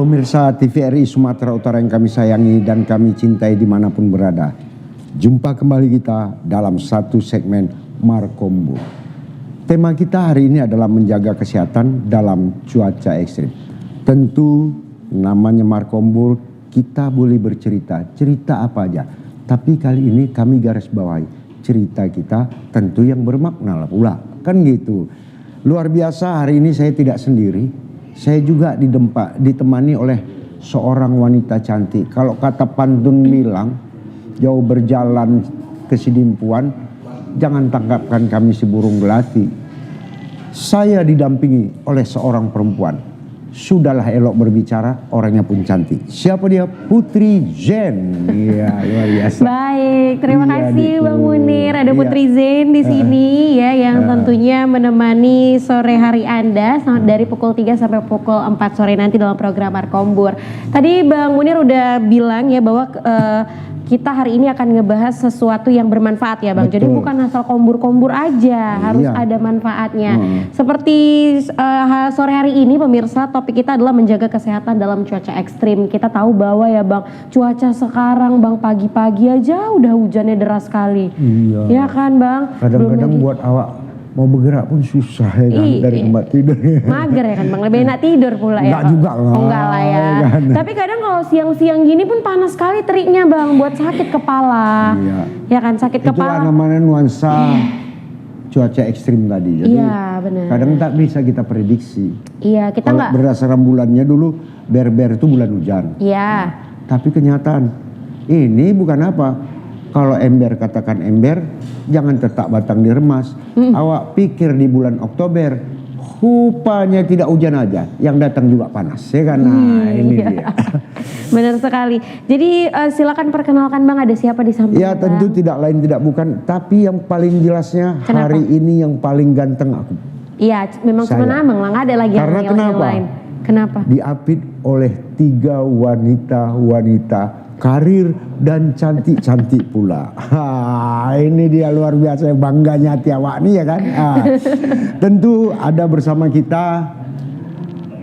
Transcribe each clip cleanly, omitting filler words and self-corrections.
Pemirsa TVRI Sumatera Utara yang kami sayangi dan kami cintai dimanapun berada. Jumpa kembali kita dalam satu segmen Markombur. Tema kita hari ini adalah menjaga kesehatan dalam cuaca ekstrim. Tentu namanya Markombur, kita boleh bercerita, cerita apa aja. Tapi kali ini kami garis bawahi, cerita kita tentu yang bermakna pula. Kan gitu. Luar biasa, hari ini saya tidak sendiri. Saya juga ditemani oleh seorang wanita cantik. Kalau kata pantun bilang, jauh berjalan ke sidimpuan, jangan tangkapkan kami si burung belati. Saya didampingi oleh seorang perempuan. Sudahlah elok berbicara, orangnya pun cantik. Siapa dia? Putri Zen. Iya, luar biasa. Baik, terima kasih Bang Munir. Ada Putri Zen di sini ya, yang tentunya menemani sore hari Anda dari pukul 3 sampai pukul 4 sore nanti dalam program Markombur. Tadi Bang Munir udah bilang ya bahwa kita hari ini akan ngebahas sesuatu yang bermanfaat ya Bang. Betul. Jadi bukan asal kombur-kombur aja, harus ada manfaatnya. Seperti sore hari ini pemirsa, topik kita adalah menjaga kesehatan dalam cuaca ekstrim. Kita tahu bahwa ya Bang, cuaca sekarang Bang pagi-pagi aja udah hujannya deras sekali. Iya. Ya kan Bang? Kadang-kadang buat awak mau bergerak pun susah ya kan, dari tempat tidur. Mager ya kan Bang, lebih enak tidur pula ya. Enggak juga lah. Oh, enggak lah ya. Kan. Tapi kadang kalau siang-siang gini pun panas sekali teriknya Bang, buat sakit kepala. Iya. Ya kan, sakit Itulah kepala. namanya nuansa cuaca ekstrim tadi. Jadi Iya, benar. kadang tak bisa kita prediksi. Iya, kita Kalau enggak. berdasarkan bulannya dulu, ber-ber itu bulan hujan. Iya. Tapi kenyataan, ini bukan apa. Kalau ember katakan ember, jangan tetap batang diremas. Awak pikir di bulan Oktober, rupanya tidak hujan aja, yang datang juga panas, ya kan? Nah, ini dia. Benar sekali. Jadi silakan perkenalkan Bang, ada siapa di samping Ya Bang? tentu tidak lain tidak bukan, tapi yang paling jelasnya Kenapa? hari ini yang paling ganteng aku. Iya, memang cuma Saya. nama, nggak ada lagi Karena yang kenapa? lain. Kenapa? Diapit oleh 3 wanita karir dan cantik-cantik pula. Ini dia luar biasa, bangganya tiawak nih ya kan. Tentu ada bersama kita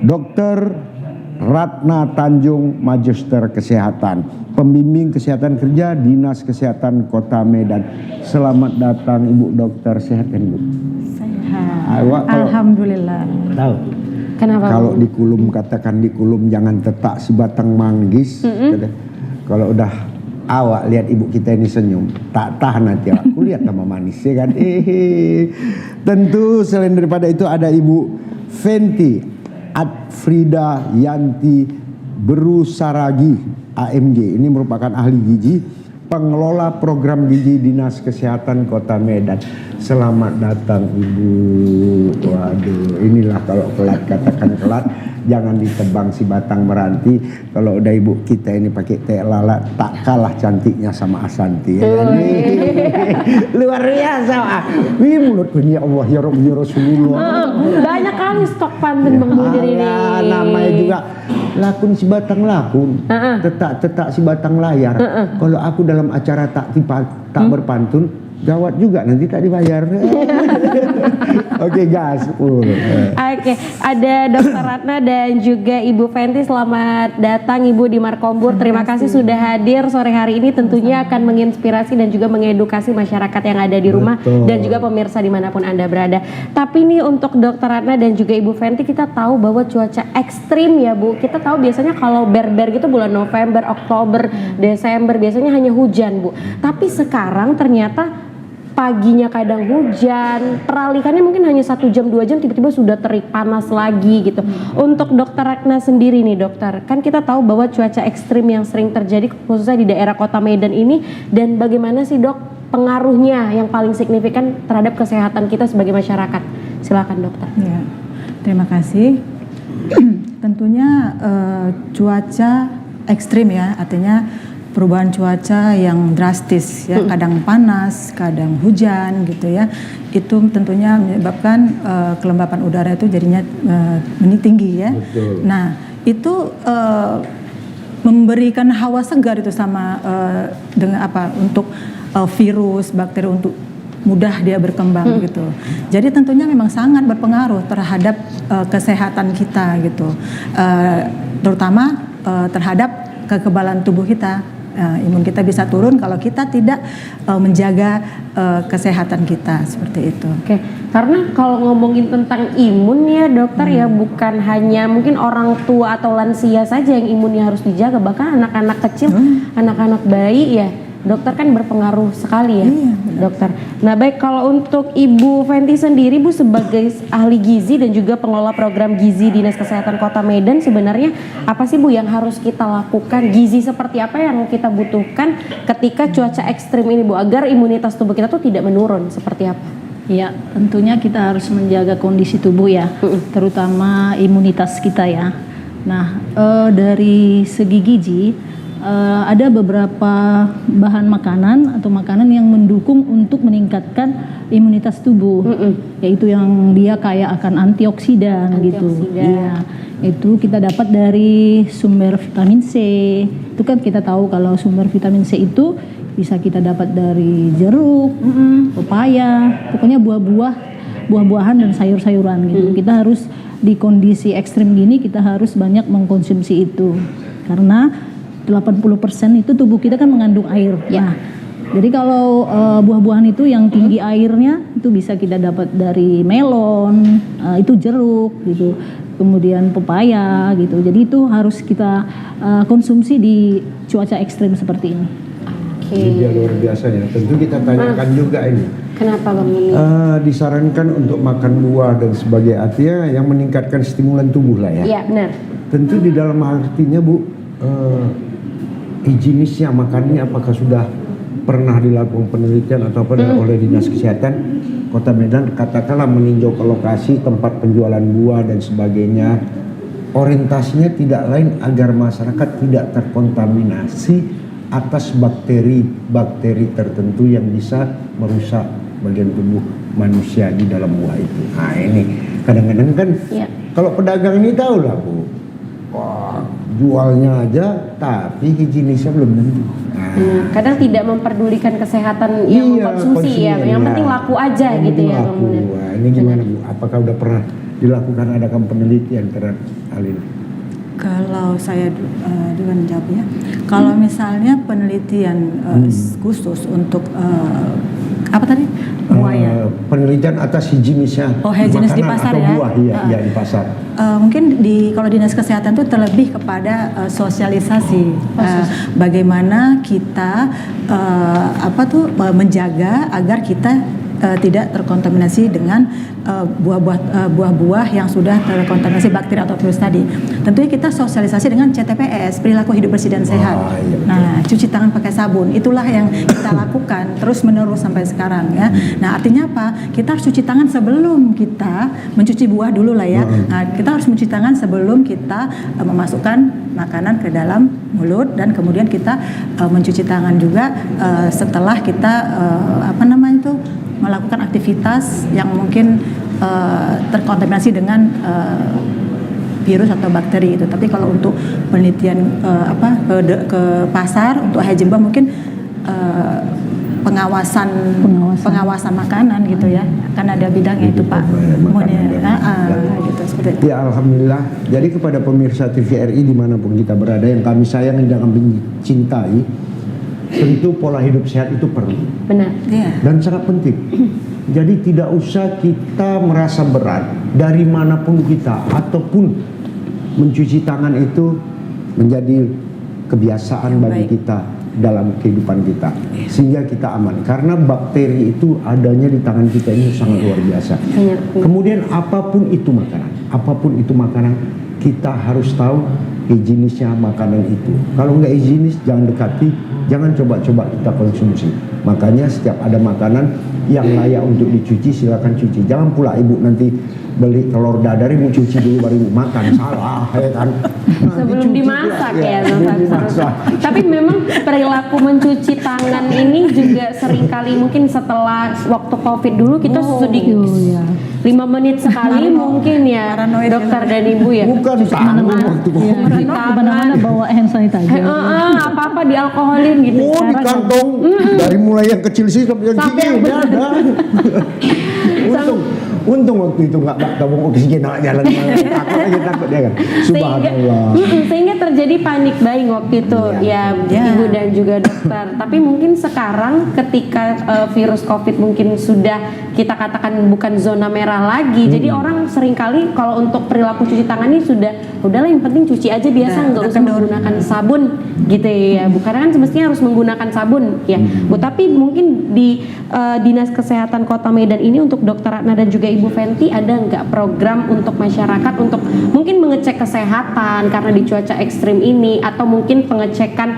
Dr. Ratna Tanjung, Magister Kesehatan, pembimbing kesehatan kerja Dinas Kesehatan Kota Medan. Selamat datang Ibu Dokter, sehat kan Ibu? Sehat. Kalau- Alhamdulillah. Tahu. Kenapa? Kalau dikulum, katakan dikulum jangan tetak si batang manggis. Kalau udah awak lihat ibu kita ini senyum, tak tahan nanti aku lihat nama manis ya kan. Tentu selain daripada itu ada Ibu Fenty Adfrida Yanti Berusaragi AMG. Ini merupakan ahli gizi, pengelola program gizi Dinas Kesehatan Kota Medan. Selamat datang Ibu. Waduh, inilah kalau kelat, katakan kelat, jangan ditebang si batang meranti. Kalau udah ibu kita ini pakai teh lala, tak kalah cantiknya sama Asanti. Ya kan? Luar biasa. Wih, mulut ya Allah ya Rabbi ya Rasulullah. Banyak kali stok pantun Bang Munir ini. Namanya juga lakun si batang lakun, tetak si batang layar. Kalau aku dalam acara tak berpantun, gawat juga nanti tak dibayar. Oke, gas. Oke, ada Dr. Ratna dan juga Ibu Fenty. Selamat datang Ibu di Markombur. Terima kasih sudah hadir sore hari ini. Tentunya akan menginspirasi dan juga mengedukasi masyarakat yang ada di rumah. Betul. Dan juga pemirsa dimanapun Anda berada. Tapi nih untuk Dr. Ratna dan juga Ibu Fenty, kita tahu bahwa cuaca ekstrim ya Bu. Kita tahu biasanya kalau ber-ber gitu bulan November, Oktober, Desember biasanya hanya hujan Bu. Tapi sekarang ternyata paginya kadang hujan, peralihannya mungkin hanya 1 jam 2 jam tiba-tiba sudah terik panas lagi gitu. Untuk Dokter Ratna sendiri nih dokter, kan kita tahu bahwa cuaca ekstrim yang sering terjadi khususnya di daerah Kota Medan ini, dan bagaimana sih dok pengaruhnya yang paling signifikan terhadap kesehatan kita sebagai masyarakat? Silakan dokter. Ya, terima kasih. Tentunya cuaca ekstrim ya, artinya perubahan cuaca yang drastis ya, kadang panas, kadang hujan gitu ya. Itu tentunya menyebabkan kelembapan udara itu jadinya tinggi ya. Betul. Nah, itu memberikan hawa segar itu sama dengan apa untuk virus, bakteri untuk mudah dia berkembang gitu. Jadi tentunya memang sangat berpengaruh terhadap kesehatan kita gitu, terutama terhadap kekebalan tubuh kita. Imun kita bisa turun kalau kita tidak menjaga kesehatan kita seperti itu. Oke, karena kalau ngomongin tentang imun ya dokter ya bukan hanya mungkin orang tua atau lansia saja yang imunnya harus dijaga, bahkan anak-anak kecil, anak-anak bayi ya dokter kan berpengaruh sekali ya. Iya, dokter. Nah baik, kalau untuk Ibu Fenty sendiri Bu sebagai ahli gizi dan juga pengelola program gizi Dinas Kesehatan Kota Medan, sebenarnya apa sih Bu yang harus kita lakukan? Gizi seperti apa yang kita butuhkan ketika cuaca ekstrim ini Bu, agar imunitas tubuh kita tuh tidak menurun, seperti apa? Ya, tentunya kita harus menjaga kondisi tubuh ya, terutama imunitas kita ya. Nah, dari segi gizi, ada beberapa bahan makanan atau makanan yang mendukung untuk meningkatkan imunitas tubuh, yaitu yang dia kaya akan antioksidan gitu. Iya, itu kita dapat dari sumber vitamin C. Itu kan kita tahu kalau sumber vitamin C itu bisa kita dapat dari jeruk, pepaya, pokoknya buah-buahan dan sayur-sayuran gitu. Kita harus di kondisi ekstrim gini kita harus banyak mengkonsumsi itu karena 80% itu tubuh kita kan mengandung air. Nah, jadi kalau buah-buahan itu yang tinggi airnya itu bisa kita dapat dari melon, itu jeruk gitu. Kemudian pepaya gitu. Jadi itu harus kita konsumsi di cuaca ekstrim seperti ini. Ini dia luar biasa ya. Tentu kita tanyakan juga ini. Kenapa Bang Mimi? Disarankan untuk makan buah dan sebagai artinya yang meningkatkan stimulan tubuh lah ya. Iya benar. Tentu di dalam artinya Bu, higienisnya makannya apakah sudah pernah dilakukan penelitian atau oleh Dinas Kesehatan Kota Medan, katakanlah meninjau ke lokasi tempat penjualan buah dan sebagainya, orientasinya tidak lain agar masyarakat tidak terkontaminasi atas bakteri tertentu yang bisa merusak bagian tubuh manusia di dalam buah itu. Nah ini kadang-kadang kan kalau pedagang ini tahu lah Bu, wah jualnya aja tapi higienisnya belum tentu. Kadang tidak memperdulikan kesehatan yang mengkonsumsi ya, yang penting laku aja gitu ya Bang Munir. Wah, ini gimana Bu? Apakah udah pernah dilakukan adakan penelitian terhadap hal ini? Kalau saya duluan jawab ya. Kalau misalnya penelitian khusus untuk apa tadi? Buah ya. Penelitian atas higienisnya. Oh, higienis di pasar atau ya. Buah, iya di pasar. Mungkin kalau Dinas Kesehatan itu terlebih kepada sosialisasi bagaimana kita menjaga agar kita tidak terkontaminasi dengan buah-buah yang sudah terkontaminasi bakteri atau virus tadi. Tentunya kita sosialisasi dengan CTPS, perilaku hidup bersih dan sehat. Nah, cuci tangan pakai sabun, itulah yang kita lakukan terus menerus sampai sekarang ya. Nah, artinya apa? Kita harus cuci tangan sebelum kita mencuci buah dulu lah ya. Nah, kita harus mencuci tangan sebelum kita memasukkan makanan ke dalam mulut, dan kemudian kita mencuci tangan juga setelah kita melakukan aktivitas yang mungkin terkontaminasi dengan virus atau bakteri itu. Tapi kalau untuk penelitian ke pasar untuk hygiene buah mungkin pengawasan makanan gitu ya, kan ada bidangnya itu Pak Munir. Gitu seperti itu. Ya alhamdulillah. Jadi kepada pemirsa TVRI dimanapun kita berada yang kami sayangi dan kami cintai, tentu pola hidup sehat itu perlu. Benar. Dan sangat penting. Jadi tidak usah kita merasa berat dari manapun kita, ataupun mencuci tangan itu menjadi kebiasaan bagi kita dalam kehidupan kita, sehingga kita aman. Karena bakteri itu adanya di tangan kita ini sangat luar biasa. Kemudian apapun itu makanan, kita harus tahu higienisnya makanan itu. Kalau nggak higienis jangan dekati, jangan coba-coba kita konsumsi. Makanya setiap ada makanan yang layak untuk dicuci silakan cuci. Jangan pula ibu nanti beli telur dadar mau cuci dulu baru makan, salah ya kan. Nanti Sebelum cuci dimasak pula, ya, sebelum Mas dimasak. Tapi memang perilaku mencuci tangan ini juga seringkali mungkin setelah waktu COVID dulu kita sedikit 5 menit sekali mungkin ya, Paranoid dokter dan ibu ya. Bukan tangan waktu Cuci Kemana-mana tangan. bawa hand sanitizer. Apa-apa dialkoholin gitu. Oh, di Sekarang kantong dari mulai yang kecil sih sampai yang Sampai tinggi yang ada. Untung waktu itu nggak tabung oksigen jalan takut ya kan. Subhanallah. Sehingga terjadi panik buying waktu itu ya ibu dan juga dokter. Tapi mungkin sekarang ketika virus COVID mungkin sudah kita katakan bukan zona merah lagi. Jadi orang seringkali kalau untuk perilaku cuci tangan ini udahlah yang penting cuci aja biasa, nggak usah menggunakan sabun gitu ya. Karena kan semestinya harus menggunakan sabun ya. Bu, tapi mungkin di Dinas Kesehatan Kota Medan ini untuk Dokter Ratna dan juga Ibu Fenty ada nggak program untuk masyarakat untuk mungkin mengecek kesehatan karena di cuaca ekstrim ini, atau mungkin pengecekan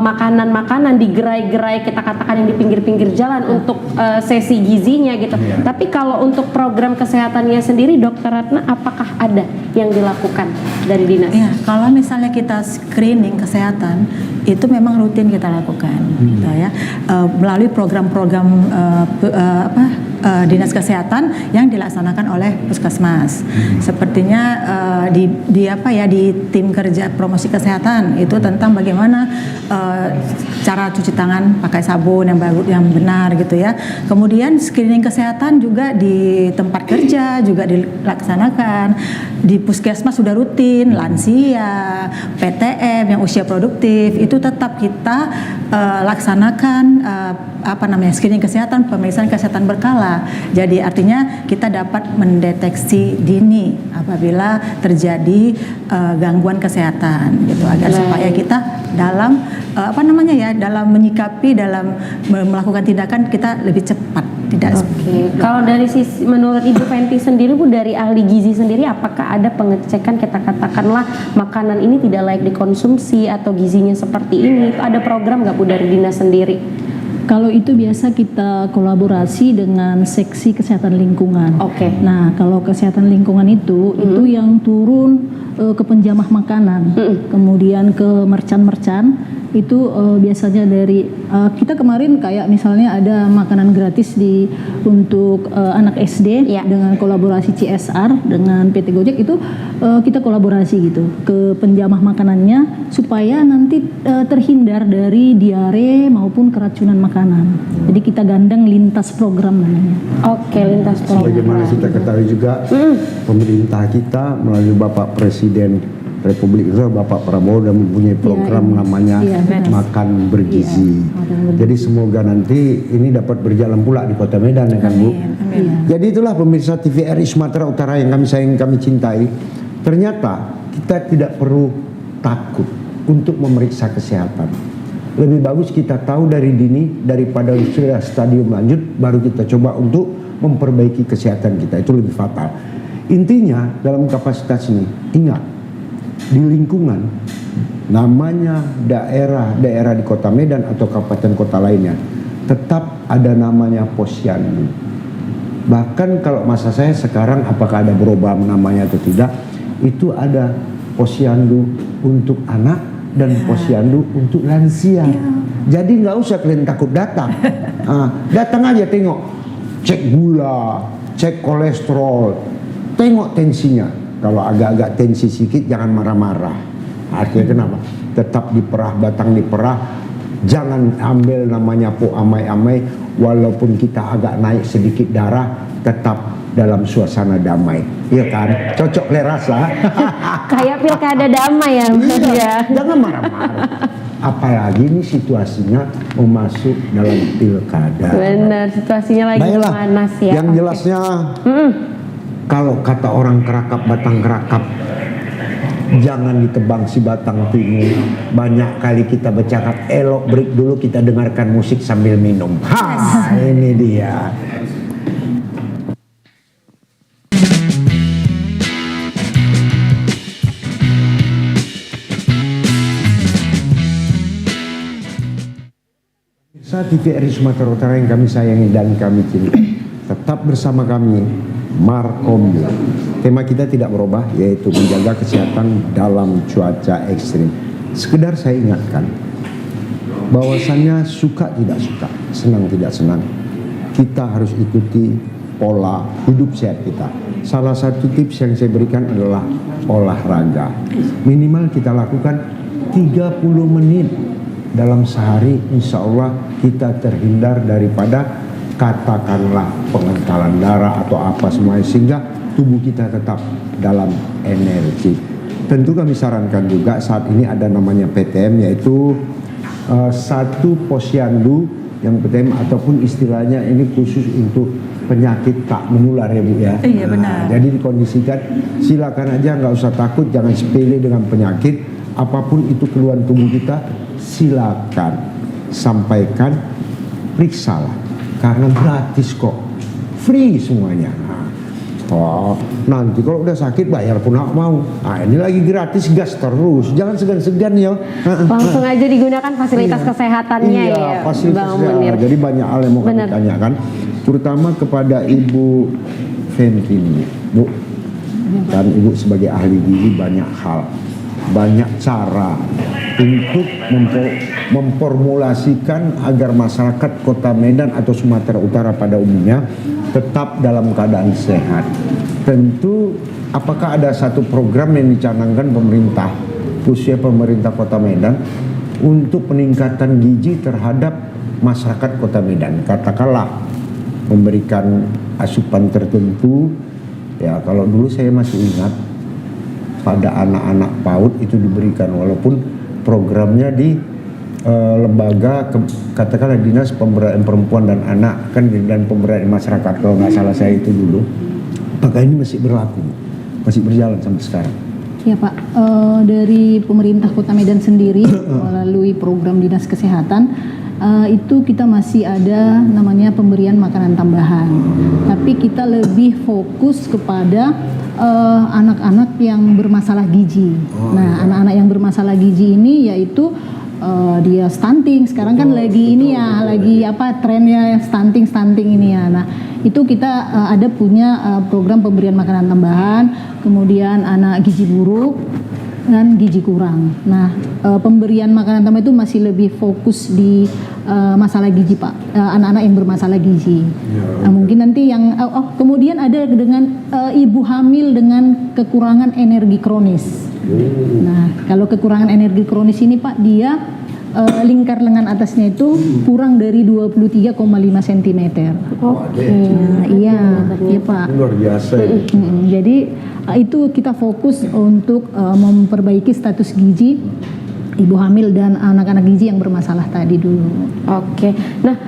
makanan-makanan di gerai-gerai kita katakan yang di pinggir-pinggir jalan untuk sesi gizinya gitu. Tapi kalau untuk program kesehatannya sendiri Dokter Ratna apakah ada yang dilakukan dari dinas? Ya, kalau misalnya kita screening kesehatan itu memang rutin kita lakukan, gitu ya, melalui program-program dinas kesehatan yang dilaksanakan oleh puskesmas. Sepertinya di tim kerja promosi kesehatan itu tentang bagaimana cara cuci tangan pakai sabun yang benar gitu ya. Kemudian screening kesehatan juga di tempat kerja juga dilaksanakan. Di puskesmas sudah rutin, lansia, PTM yang usia produktif itu tetap kita laksanakan screening kesehatan, pemeriksaan kesehatan berkala. Jadi artinya kita dapat mendeteksi dini apabila terjadi gangguan kesehatan gitu, agar supaya kita dalam dalam menyikapi, dalam melakukan tindakan kita lebih cepat. Oke. Kalau dari sisi menurut Ibu Fenty sendiri Bu, dari ahli gizi sendiri apakah ada pengecekan kita katakanlah makanan ini tidak layak dikonsumsi atau gizinya seperti ini, itu ada program nggak Bu dari dinas sendiri? Kalau itu biasa kita kolaborasi dengan seksi kesehatan lingkungan. Oke. Nah, kalau kesehatan lingkungan itu yang turun ke penjamah makanan, kemudian ke mercan-mercan itu biasanya dari kita kemarin kayak misalnya ada makanan gratis untuk anak SD dengan kolaborasi CSR dengan PT Gojek itu kita kolaborasi gitu ke penjamah makanannya supaya nanti terhindar dari diare maupun keracunan makanan. Jadi kita gandeng lintas program namanya. Oke, lintas program. Bagaimana kita ketahui juga pemerintah kita melalui Bapak Presiden Republik Indonesia Bapak Prabowo dan mempunyai program namanya Makan Bergizi. Jadi semoga nanti ini dapat berjalan pula di Kota Medan ya kan Bu. Jadi itulah pemirsa TVRI Sumatera Utara yang kami sayang, kami cintai. Ternyata kita tidak perlu takut untuk memeriksa kesehatan. Lebih bagus kita tahu dari dini daripada sudah stadium lanjut baru kita coba untuk memperbaiki kesehatan kita, itu lebih fatal. Intinya dalam kapasitas ini ingat, di lingkungan namanya daerah di Kota Medan atau kabupaten kota lainnya tetap ada namanya posyandu. Bahkan kalau masa saya sekarang apakah ada berubah namanya atau tidak, itu ada posyandu untuk anak dan posyandu untuk lansia. Jadi nggak usah kalian takut datang. Datang aja tengok, cek gula, cek kolesterol, tengok tensinya. Kalau agak-agak tensi sedikit jangan marah-marah. Artinya kenapa? Tetap diperah, batang diperah. Jangan ambil namanya po amai-amai. Walaupun kita agak naik sedikit darah, tetap dalam suasana damai. Iya kan? Cocok le rasa. Kayak pilkada damai ya. Iya, jangan marah-marah. Apalagi ini situasinya mau masuk dalam pilkada. Benar, situasinya lagi Baiklah, panas ya. yang jelasnya kalau kata orang kerakap batang kerakap, jangan ditebang si batang pingu. Banyak kali kita bercakap, elok break dulu kita dengarkan musik sambil minum. Ini dia. Saat TVRI Sumatera Utara yang kami sayangi dan kami cintai, tetap Tetap bersama kami, Markombu. Tema kita tidak berubah, yaitu menjaga kesehatan dalam cuaca ekstrim. Sekedar saya ingatkan, bahwasannya suka tidak suka, senang tidak senang, kita harus ikuti pola hidup sehat kita. Salah satu tips yang saya berikan adalah olahraga. Minimal kita lakukan 30 menit dalam sehari, insya Allah kita terhindar daripada katakanlah pengentalan darah atau apa semuanya, sehingga tubuh kita tetap dalam energi. Tentu kami sarankan juga saat ini ada namanya PTM, yaitu satu posyandu yang PTM, ataupun istilahnya ini khusus untuk penyakit tak menular ya Bu ya. Iya benar. Jadi dikondisikan, silakan aja, nggak usah takut, jangan sepele dengan penyakit apapun itu keluhan tubuh kita, silakan sampaikan, periksalah, karena gratis kok, free semuanya. Oh, nanti kalau udah sakit bayar pun nggak mau. Nah, ini lagi gratis, gas terus, jangan segan-segan ya. Langsung aja digunakan fasilitas kesehatannya ya, fasilitas Bang Munir. Jadi banyak hal yang mau kami tanyakan, terutama kepada Ibu Fenty ini, Bu. Dan Ibu sebagai ahli gizi banyak hal, banyak cara untuk memformulasikan agar masyarakat Kota Medan atau Sumatera Utara pada umumnya tetap dalam keadaan sehat. Tentu apakah ada satu program yang dicanangkan pemerintah, khususnya pemerintah Kota Medan, untuk peningkatan gizi terhadap masyarakat Kota Medan? Katakanlah memberikan asupan tertentu, ya kalau dulu saya masih ingat pada anak-anak PAUD itu diberikan, walaupun programnya di lembaga katakanlah Dinas Pemberdayaan Perempuan dan Anak kan, dan Pemberdayaan Masyarakat kalau nggak salah saya itu dulu, maka ini masih berlaku, masih berjalan sampai sekarang. Ya Pak, dari pemerintah Kota Medan sendiri melalui program Dinas Kesehatan itu kita masih ada namanya pemberian makanan tambahan, tapi kita lebih fokus kepada anak-anak yang bermasalah gizi. Nah, anak-anak yang bermasalah gizi ini yaitu dia stunting. Sekarang kan lagi ini ya, lagi apa trennya stunting ini ya. Nah, itu kita ada punya program pemberian makanan tambahan, kemudian anak gizi buruk dan gizi kurang. Nah, pemberian makanan tambahan itu masih lebih fokus di masalah gizi Pak, anak-anak yang bermasalah gizi. Nah, mungkin nanti yang kemudian ada dengan ibu hamil dengan kekurangan energi kronis. Nah, kalau kekurangan energi kronis ini Pak, dia lingkar lengan atasnya itu kurang dari 23,5 cm. Nah, iya Pak. Luar biasa. Jadi itu kita fokus untuk memperbaiki status gizi ibu hamil dan anak-anak gizi yang bermasalah tadi dulu. Oke, nah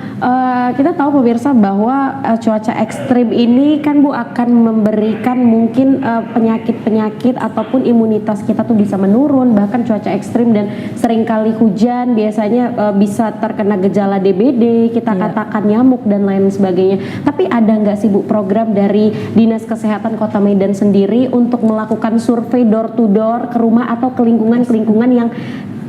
kita tahu pemirsa bahwa cuaca ekstrim ini kan Bu akan memberikan mungkin penyakit-penyakit ataupun imunitas kita tuh bisa menurun, bahkan cuaca ekstrim dan seringkali hujan biasanya bisa terkena gejala DBD, kita katakan nyamuk dan lain sebagainya. Tapi ada nggak sih Bu program dari Dinas Kesehatan Kota Medan sendiri untuk melakukan survei door to door ke rumah atau ke lingkungan-lingkungan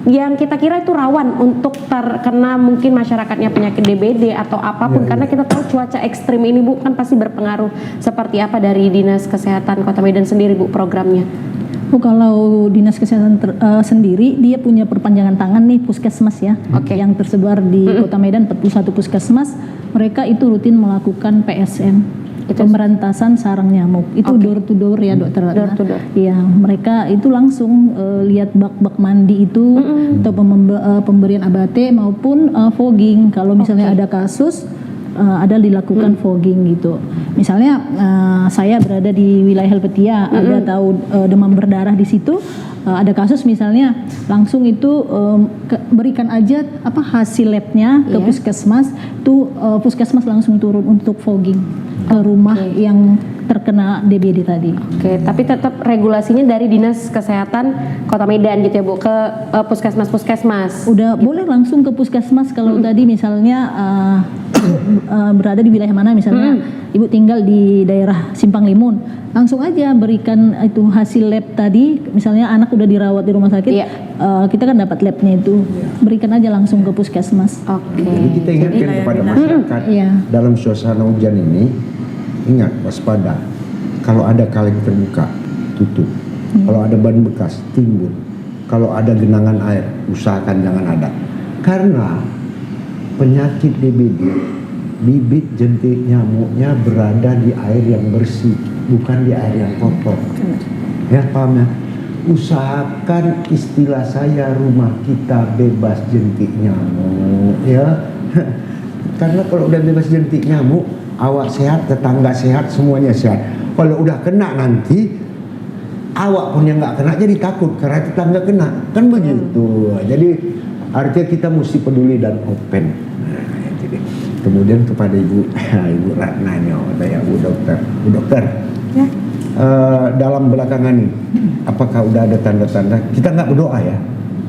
yang kita kira itu rawan untuk terkena mungkin masyarakatnya penyakit DBD atau apapun, karena kita tahu cuaca ekstrim ini Bu kan pasti berpengaruh. Seperti apa dari Dinas Kesehatan Kota Medan sendiri Bu programnya? Kalau Dinas Kesehatan sendiri dia punya perpanjangan tangan nih puskesmas ya, yang tersebar di Kota Medan 41 puskesmas. Mereka itu rutin melakukan PSN, pemberantasan sarang nyamuk. Itu door to door ya Dokter Ratna. Door to door. Ya, mereka itu langsung lihat bak-bak mandi itu atau pemberian ABT maupun fogging. Kalau misalnya ada kasus ada dilakukan fogging gitu. Misalnya saya berada di wilayah Helvetia, ada tahu demam berdarah di situ, ada kasus misalnya langsung itu berikan aja hasil labnya ke puskesmas, tuh puskesmas langsung turun untuk fogging ke rumah yang terkena DBD tadi. Oke, tapi tetap regulasinya dari Dinas Kesehatan Kota Medan gitu ya Bu, ke puskesmas-puskesmas. Udah gitu. Boleh langsung ke puskesmas kalau tadi misalnya berada di wilayah mana, misalnya Ibu tinggal di daerah Simpang Limun, langsung aja berikan itu hasil lab tadi, misalnya anak udah dirawat di rumah sakit, kita kan dapat labnya itu, berikan aja langsung ke puskesmas. Jadi kita ingatkan kepada masyarakat dalam suasana hujan ini, ingat waspada. Kalau ada kaleng terbuka, tutup. Kalau ada ban bekas, timbun. Kalau ada genangan air, usahakan jangan ada. Karena penyakit DBD, bibit jentik nyamuknya berada di air yang bersih, bukan di air yang kotor. Ya, paham ya? Usahakan, istilah saya, rumah kita bebas jentik nyamuk, ya. Karena kalau udah bebas jentik nyamuk, awak sehat, tetangga sehat, semuanya sehat. Kalau udah kena nanti, awak pun yang nggak kena jadi takut karena tetangga kena, kan begitu. Jadi artinya kita mesti peduli dan open. Nah, itu deh. Kemudian kepada Ibu Ratnanya, saya Bu Dokter, Ya. dalam belakangan ini, apakah udah ada tanda-tanda? Kita nggak berdoa ya.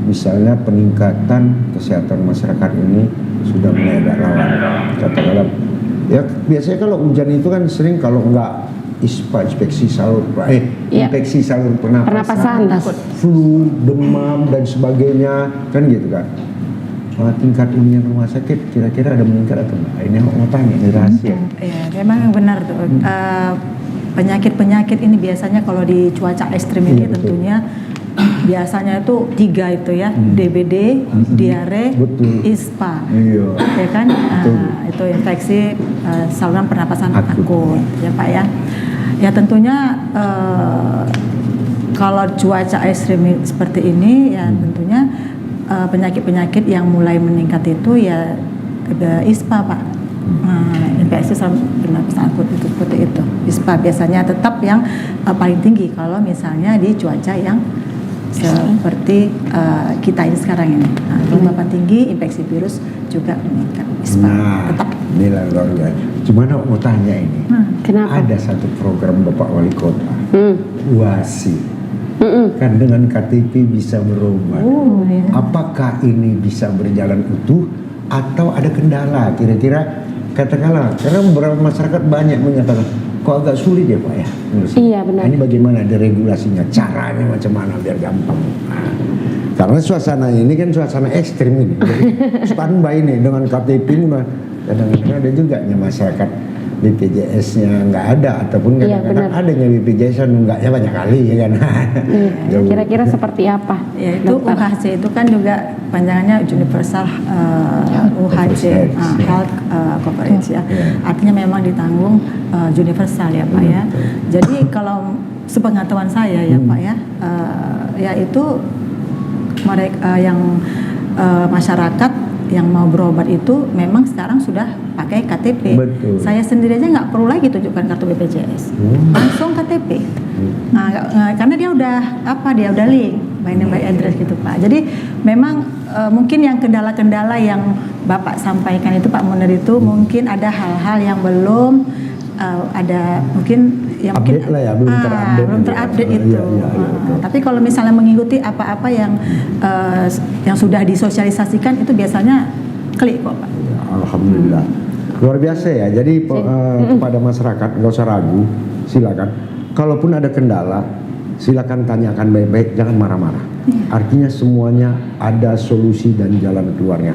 Misalnya peningkatan kesehatan masyarakat ini sudah mulai agak rawan. Katakanlah, ya biasanya kalau hujan itu kan sering kalau nggak infeksi salur pernapasan, flu, demam dan sebagainya, kan gitu kan. Tingkat hunian rumah sakit kira-kira ada meningkat atau enggak? Ini mau tanya, ini rahasia. Ya, memang benar tuh. Penyakit-penyakit ini biasanya kalau di cuaca ekstrim ini tentunya biasanya itu 3 itu ya, DBD, diare, ISPA, ya kan? Itu infeksi saluran pernapasan akut, ya Pak ya. Ya tentunya kalau cuaca ekstrim seperti ini, ya tentunya penyakit-penyakit yang mulai meningkat itu ya ISPA Pak. Infeksi saluran pernapasan akut itu seperti itu. ISPA biasanya tetap yang paling tinggi kalau misalnya di cuaca yang seperti kita ini sekarang ini. Gelombang tinggi, infeksi virus juga meningkat. ISPA tetap. Nilai luar biasa. Cuman aku mau tanya ini. Kenapa? Ada satu program Bapak Wali Kota, WASI. Kan dengan KTP bisa berobat. Apakah ini bisa berjalan utuh atau ada kendala? Kira-kira katakanlah, karena beberapa masyarakat banyak menyatakan kok agak sulit ya Pak ya. Iya benar. Ini bagaimana ada regulasinya, caranya macam mana biar gampang. Karena suasana ini kan suasana ekstrim ini. Standby ini dengan KTP ini kadang-kadang ada juga masyarakat BPJS-nya nggak ada ataupun kadang-kadang adanya BPJS-nya nunggaknya banyak kali ya kan. Kira-kira seperti apa? Ya itu UHC itu kan juga panjangannya Universal UHC Health Coverage ya. Artinya memang ditanggung universal ya Pak ya. Jadi kalau sepengetahuan saya ya Pak ya, ya itu mereka yang masyarakat yang mau berobat itu memang sekarang sudah pakai KTP. Betul. Saya sendiri aja nggak perlu lagi tunjukkan kartu BPJS, langsung KTP. Karena dia udah link by name by address gitu Pak. Jadi memang mungkin yang kendala-kendala yang Bapak sampaikan itu Pak Munir itu mungkin ada hal-hal yang belum ada mungkin yang update lah ya, belum terupdate itu. Tapi kalau misalnya mengikuti apa-apa yang sudah disosialisasikan itu biasanya klik kok Pak. Ya, alhamdulillah. Luar biasa ya. Jadi kepada masyarakat nggak usah ragu, silakan. Kalaupun ada kendala, silakan tanyakan baik-baik, jangan marah-marah. Artinya semuanya ada solusi dan jalan keluarnya.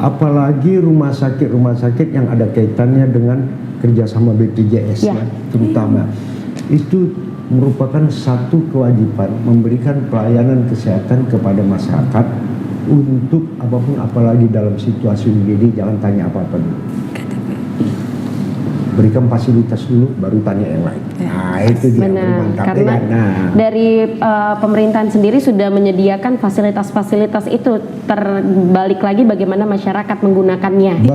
Apalagi rumah sakit yang ada kaitannya dengan kerjasama BPJS ya, terutama itu merupakan satu kewajiban memberikan pelayanan kesehatan kepada masyarakat untuk apapun, apalagi dalam situasi begini jangan tanya apa-apa dulu. Berikan fasilitas dulu, baru tanya yang lain. Nah itu dia. Benar, karena dari pemerintahan sendiri sudah menyediakan fasilitas-fasilitas itu, terbalik lagi bagaimana masyarakat menggunakannya.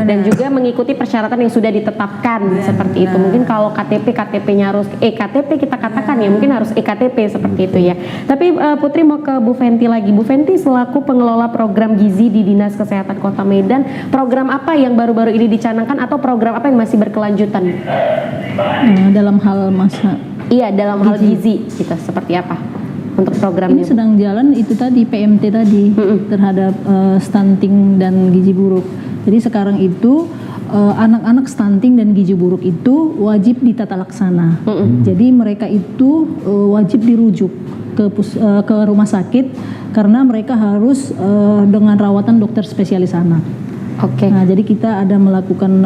Dan juga mengikuti persyaratan yang sudah ditetapkan seperti itu. Mungkin kalau KTP-nya harus EKTP kita katakan ya, mungkin harus EKTP seperti itu ya. Tapi Putri mau ke Bu Fenty lagi. Bu Fenty selaku pengelola program gizi di Dinas Kesehatan Kota Medan, program apa yang baru-baru ini dicanangkan atau program apa yang masih berkelanjutan? Dalam hal dalam hal gizi kita seperti apa untuk programnya? Ini sedang jalan itu tadi PMT tadi terhadap stunting dan gizi buruk. Jadi sekarang itu anak-anak stunting dan gizi buruk itu wajib ditata laksana. Jadi mereka itu wajib dirujuk ke rumah sakit karena mereka harus dengan rawatan dokter spesialis anak. Oke. Nah, jadi kita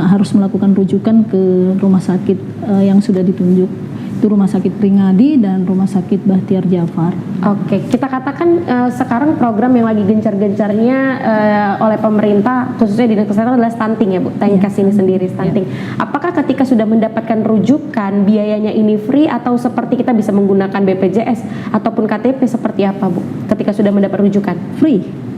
harus melakukan rujukan ke rumah sakit yang sudah ditunjuk. Itu Rumah Sakit Pringadi dan Rumah Sakit Bahtiar Jafar. Oke, kita katakan sekarang program yang lagi gencar-gencarnya oleh pemerintah, khususnya Dinas Kesehatan adalah stunting ya Bu, Tengkas ini sendiri stunting. Apakah ketika sudah mendapatkan rujukan, biayanya ini free atau seperti kita bisa menggunakan BPJS ataupun KTP seperti apa Bu? Ketika sudah mendapat rujukan?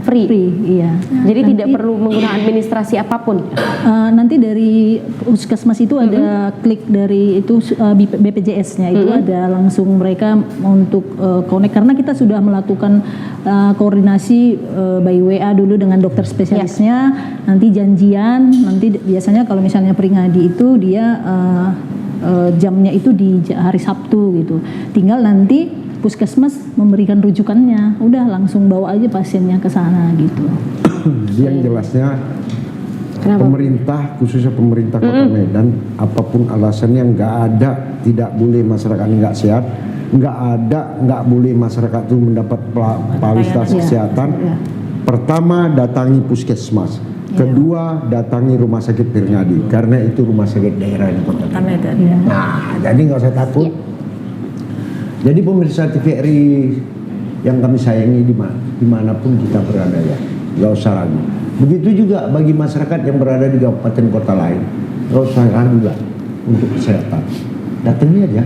Free, iya. Jadi tidak perlu menggunakan administrasi apapun? Nanti dari puskesmas itu ada klik dari itu BPJS-nya itu ada langsung mereka untuk connect karena kita sudah melakukan koordinasi by WA dulu dengan dokter spesialisnya, nanti janjian, nanti biasanya kalau misalnya Pringadi itu dia jamnya itu di hari Sabtu gitu. Tinggal nanti puskesmas memberikan rujukannya, udah langsung bawa aja pasiennya ke sana gitu. Yang jelasnya pemerintah, khususnya pemerintah Kota Medan, apapun alasannya tidak boleh masyarakat nggak sehat, nggak boleh masyarakat itu mendapat fasilitas kesehatan. Pertama datangi puskesmas, kedua datangi rumah sakit Pringadi karena itu rumah sakit daerah di Kota Medan. Nah, jadi nggak usah takut. Jadi pemirsa TVRI yang kami sayangi dimanapun kita berada ya, nggak usah ragu. Begitu juga bagi masyarakat yang berada di kabupaten kota lain, nggak usah ragu lah untuk kesehatan. Datangi aja,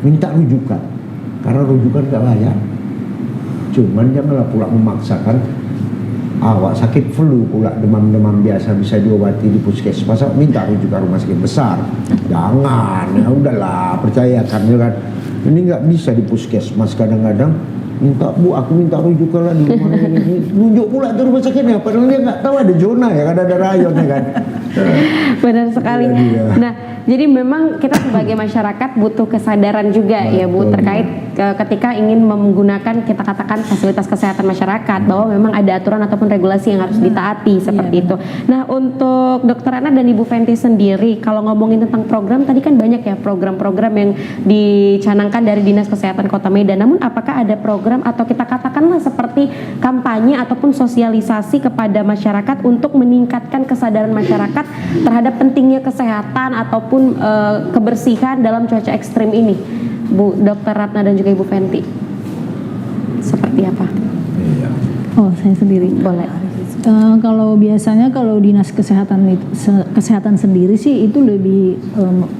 minta rujukan, karena rujukan nggak bayar. Cuman janganlah pula memaksakan awak sakit flu pula demam-demam biasa bisa diobati di puskesmas, minta rujukan rumah sakit besar. Jangan, ya udahlah percayakan ya kan. Ini nggak bisa di puskesmas, kadang-kadang minta Bu, aku minta rujukan lah di rumah ini. Nunjuk pula tuh rumah sakitnya, padahal dia nggak tahu ada zona ya, kan ada rayonnya kan. Benar sekali. Nah, jadi memang kita sebagai masyarakat butuh kesadaran juga ya Bu terkait ketika ingin menggunakan kita katakan fasilitas kesehatan masyarakat bahwa memang ada aturan ataupun regulasi yang harus ditaati seperti itu. Nah, untuk Dokter Ratna dan Ibu Fenty sendiri kalau ngomongin tentang program tadi kan banyak ya program-program yang dicanangkan dari Dinas Kesehatan Kota Medan. Namun apakah ada program atau kita katakanlah seperti kampanye ataupun sosialisasi kepada masyarakat untuk meningkatkan kesadaran masyarakat terhadap pentingnya kesehatan ataupun kebersihan dalam cuaca ekstrim ini, Bu Dokter Ratna dan juga Ibu Fenty, seperti apa? Oh, saya sendiri. Boleh. Kalau biasanya kalau dinas kesehatan sendiri sih itu lebih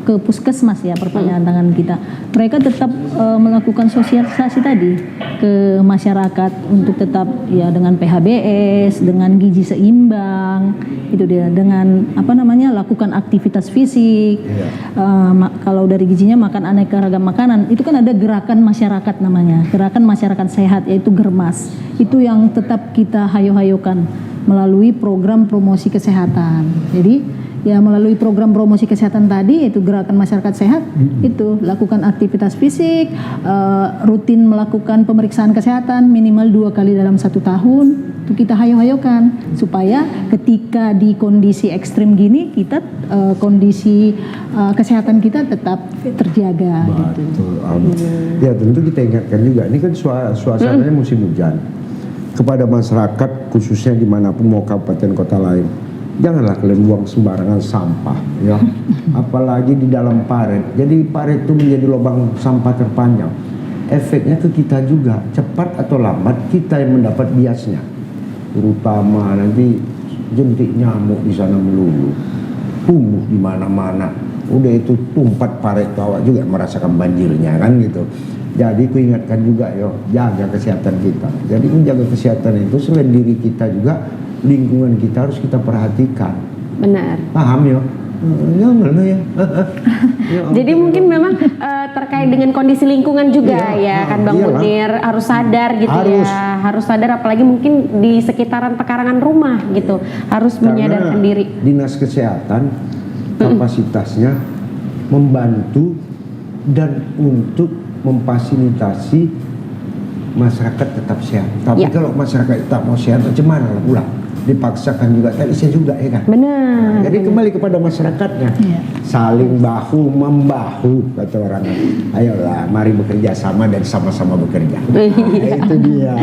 ke puskesmas ya perpanjangan tangan kita. Mereka tetap melakukan sosialisasi tadi ke masyarakat untuk tetap ya dengan PHBS, dengan gizi seimbang, itu dia, dengan lakukan aktivitas fisik. Kalau dari gizinya makan aneka ragam makanan, itu kan ada gerakan masyarakat namanya, gerakan masyarakat sehat yaitu Germas. Itu yang tetap kita hayo-hayokan melalui program promosi kesehatan. Jadi ya melalui program promosi kesehatan tadi yaitu gerakan masyarakat sehat, itu lakukan aktivitas fisik, rutin melakukan pemeriksaan kesehatan minimal 2 kali dalam 1 tahun. Itu kita hayo-hayokan supaya ketika di kondisi ekstrim gini kita kondisi kesehatan kita tetap terjaga. Betul. Ya tentu kita ingatkan juga ini kan suasananya musim hujan. Kepada masyarakat khususnya dimanapun mau kabupaten kota lain, janganlah kalian buang sembarangan sampah ya, apalagi di dalam parit. Jadi parit itu menjadi lubang sampah terpanjang. Efeknya ke kita juga, cepat atau lambat kita yang mendapat biasnya, terutama nanti jentik nyamuk di sana melulu, tumbuh di mana-mana. Udah itu tumpat parit awak juga merasakan banjirnya kan gitu. Jadi ku ingatkan juga jaga kesehatan kita. Jadi menjaga kesehatan itu selain diri kita juga lingkungan kita harus kita perhatikan. Benar. Paham ya? Jadi mungkin memang terkait dengan kondisi lingkungan juga ya kan Bang Munir harus sadar gitu ya, harus sadar apalagi mungkin di sekitaran pekarangan rumah gitu harus menyadarkan diri. Dinas Kesehatan kapasitasnya membantu dan untuk memfasilitasi masyarakat tetap sehat. Tapi kalau masyarakat tak mau sehat, macam mana pula? Dipaksakan juga, tak bisa juga ya kan? Benar. Jadi kembali kepada masyarakatnya. saling bahu membahu kata orang. Ayolah, mari bekerja sama dan sama-sama bekerja. Nah, itu dia.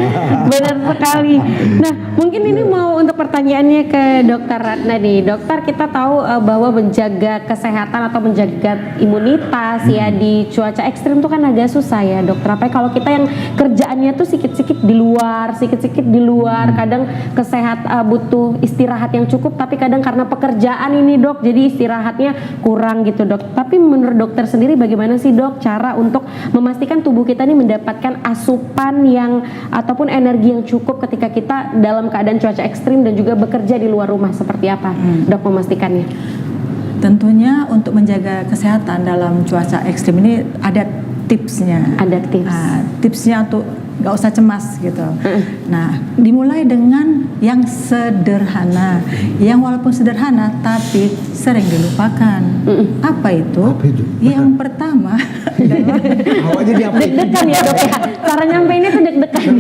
Benar sekali. Nah, mungkin ini mau untuk pertanyaannya ke Dokter Ratna nih. Dokter, kita tahu bahwa menjaga kesehatan atau menjaga imunitas ya di cuaca ekstrim itu kan agak susah ya, Dokter. Apalagi kalau kita yang kerjaannya tuh sikit-sikit di luar, kadang butuh istirahat yang cukup, tapi kadang karena pekerjaan ini, Dok, jadi istirahatnya kurang gitu, Dok. Tapi menurut dokter sendiri bagaimana sih, Dok, cara untuk memastikan tubuh kita ini mendapatkan asupan yang ataupun energi yang cukup ketika kita dalam keadaan cuaca ekstrim dan juga bekerja di luar rumah, seperti apa, Dok, memastikannya? Tentunya untuk menjaga kesehatan dalam cuaca ekstrim ini ada tipsnya. Ada tips. Nah, tipsnya untuk nggak usah cemas gitu. Nah, dimulai dengan yang sederhana, yang walaupun sederhana tapi sering dilupakan. Apa itu? Apa itu? Yang pertama Awak jadi apa? Deg-degan ya, Dok ya. Cara nyampein itu deg-degan.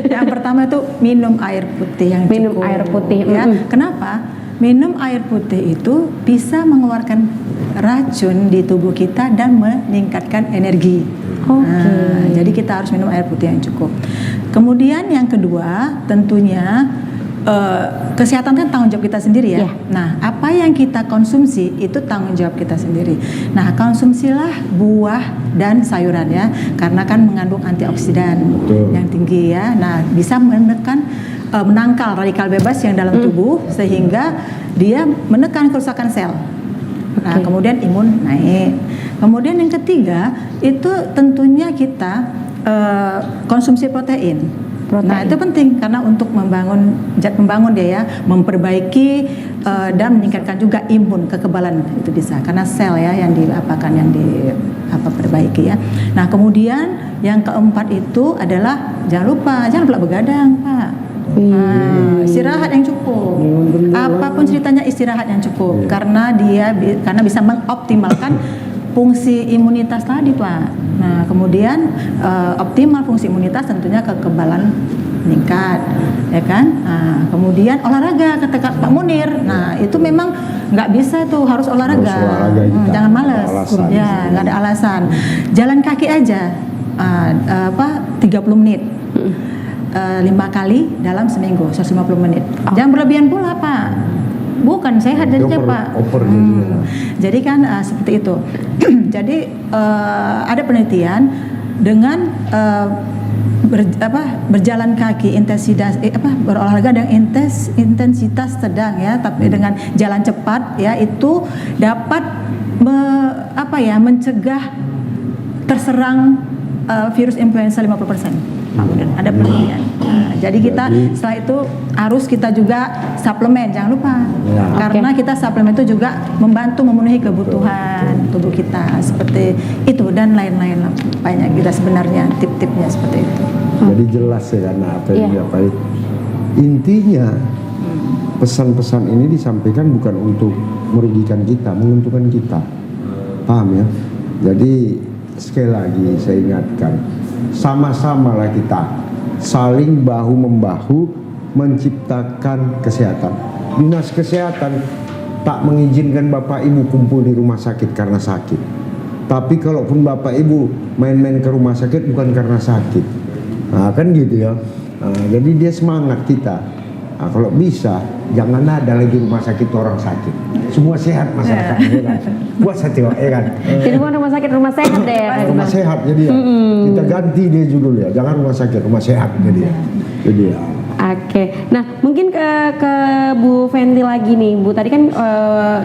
yang pertama itu minum air putih yang Minum cukup. air putih. Ya, kenapa? Minum air putih itu bisa mengeluarkan racun di tubuh kita dan meningkatkan energi. Oke. Nah, jadi kita harus minum air putih yang cukup. Kemudian yang kedua, tentunya kesehatan kan tanggung jawab kita sendiri ya. Iya. Nah, apa yang kita konsumsi itu tanggung jawab kita sendiri. Nah, konsumsilah buah dan sayuran ya, karena kan mengandung antioksidan yang tinggi ya. Nah, bisa menangkal radikal bebas yang dalam tubuh sehingga dia menekan kerusakan sel. Nah, kemudian imun naik. Kemudian yang ketiga itu tentunya kita konsumsi protein. Nah, itu penting karena untuk membangun zat pembangun dia ya, memperbaiki dan meningkatkan juga imun, kekebalan itu bisa karena sel ya yang perbaiki ya. Nah, kemudian yang keempat itu adalah jangan lupa begadang, Pak. Nah, istirahat yang cukup. Apapun ceritanya istirahat yang cukup karena bisa mengoptimalkan fungsi imunitas tadi, Pak. Nah, kemudian optimal fungsi imunitas tentunya kekebalan meningkat, ya kan? Nah, kemudian olahraga kata Pak Munir. Nah, itu memang nggak bisa tuh harus olahraga. Jangan malas. Ya, nggak ada alasan. Jalan kaki aja 30 menit. 5 kali dalam seminggu 150 menit. Jangan berlebihan pula, Pak. Bukan sehat jadinya, Pak. Jadi kan seperti itu. Jadi ada penelitian dengan berjalan kaki berolahraga dengan intensitas sedang ya, tapi dengan jalan cepat ya itu dapat mencegah terserang virus influenza 50%. Ada penelitian. Nah, jadi kita setelah itu harus kita juga suplemen, jangan lupa. Karena kita suplemen itu juga membantu memenuhi kebutuhan tubuh kita seperti itu dan lain-lain banyak kita sebenarnya tip-tipnya seperti itu. Jadi jelas ya karena apa yang diapain. Intinya pesan-pesan ini disampaikan bukan untuk merugikan kita, menguntungkan kita. Paham ya? Jadi sekali lagi saya ingatkan, sama-samalah kita saling bahu-membahu menciptakan kesehatan. Dinas Kesehatan tak mengizinkan Bapak Ibu kumpul di rumah sakit karena sakit. Tapi kalaupun Bapak Ibu main-main ke rumah sakit bukan karena sakit. Nah, kan gitu ya. Nah, jadi dia semangat kita. Nah, kalau bisa jangan ada lagi rumah sakit orang sakit. Semua sehat masyarakat. Ya kan? Buat satu ya kan. Jadi bukan rumah sakit, rumah sehat deh ya. Rumah sehat jadi ya. Kita ganti dia judulnya. Jangan rumah sakit, rumah sehat jadi ya. Jadi ya. Oke, nah mungkin ke Bu Fenty lagi nih, Bu. Tadi kan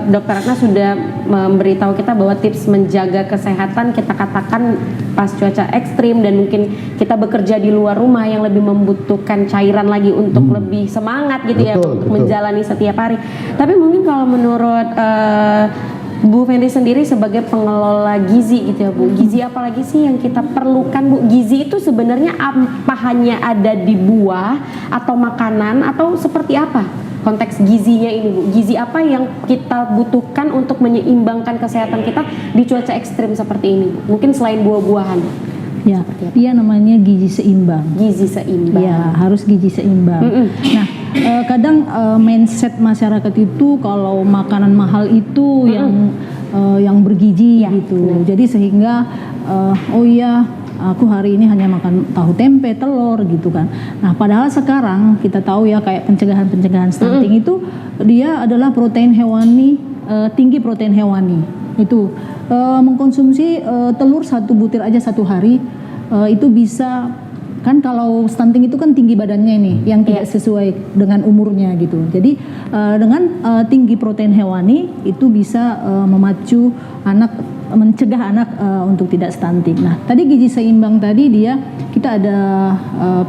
Dokter Ratna sudah memberitahu kita bahwa tips menjaga kesehatan kita katakan pas cuaca ekstrim dan mungkin kita bekerja di luar rumah yang lebih membutuhkan cairan lagi untuk lebih semangat gitu ya untuk menjalani setiap hari. Tapi mungkin kalau menurut Bu Fenty sendiri sebagai pengelola gizi gitu ya, Bu. Gizi apa lagi sih yang kita perlukan, Bu? Gizi itu sebenarnya apa hanya ada di buah atau makanan atau seperti apa konteks gizinya ini, Bu? Gizi apa yang kita butuhkan untuk menyeimbangkan kesehatan kita di cuaca ekstrim seperti ini, Bu? Mungkin selain buah-buahan. Ya, dia namanya gizi seimbang. Gizi seimbang. Ya, harus gizi seimbang. Nah, kadang mindset masyarakat itu kalau makanan mahal itu yang bergizi gitu. Jadi sehingga oh iya aku hari ini hanya makan tahu tempe, telur gitu kan. Nah, padahal sekarang kita tahu ya kayak pencegahan stunting itu dia adalah protein hewani, tinggi protein hewani. Itu mengkonsumsi telur 1 butir aja 1 hari itu bisa, kan kalau stunting itu kan tinggi badannya ini yang tidak sesuai dengan umurnya gitu. Jadi dengan tinggi protein hewani itu bisa memacu mencegah anak untuk tidak stunting. Nah, tadi gizi seimbang tadi kita ada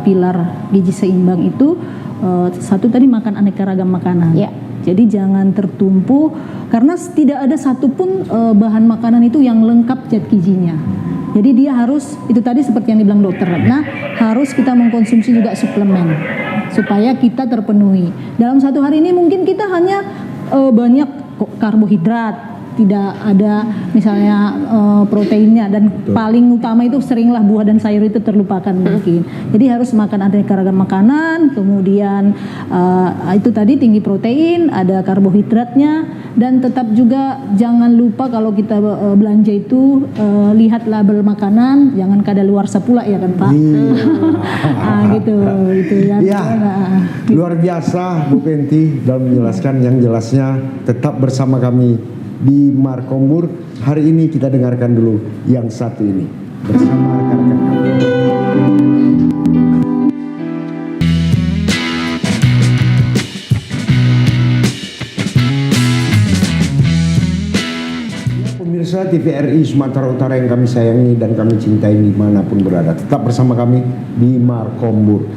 pilar gizi seimbang itu satu tadi makan aneka ragam makanan. Jadi jangan tertumpu karena tidak ada satupun bahan makanan itu yang lengkap zat gizinya. Jadi dia harus, itu tadi seperti yang dibilang dokter Ratna, harus kita mengkonsumsi juga suplemen supaya kita terpenuhi. Dalam 1 hari ini mungkin kita hanya banyak karbohidrat, tidak ada misalnya proteinnya, dan paling utama itu seringlah buah dan sayur itu terlupakan mungkin. Jadi harus makan aneka ragam makanan, kemudian itu tadi tinggi protein, ada karbohidratnya, dan tetap juga jangan lupa kalau kita belanja itu lihat label makanan, jangan kadaluarsa pula ya kan Pak. Gitu ya. Ya, luar biasa Bu Fenty dalam menjelaskan, yang jelasnya tetap bersama kami di Markombur. Hari ini kita dengarkan dulu yang satu ini bersama rekan-rekan kami. Pemirsa TVRI Sumatera Utara yang kami sayangi dan kami cintai dimanapun berada, tetap bersama kami di Markombur.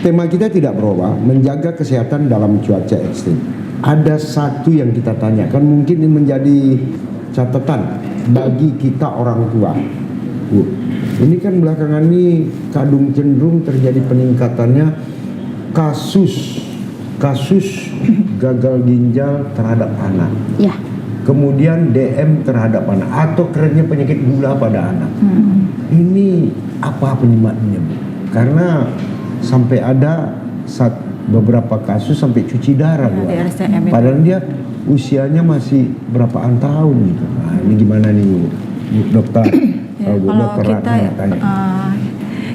Tema kita tidak berubah, menjaga kesehatan dalam cuaca ekstrim. Ada satu yang kita tanyakan, mungkin ini menjadi catatan bagi kita orang tua. Bu, ini kan belakangan ini kadung cenderung terjadi peningkatannya kasus gagal ginjal terhadap anak. Kemudian DM terhadap anak, atau kerennya penyakit gula pada anak. Ini apa penyebabnya, Bu? Karena sampai ada beberapa kasus sampai cuci darah, Bu. Padahal dia usianya masih berapaan tahun gitu. Nah, ini gimana nih, Bu dokter? Kalau kita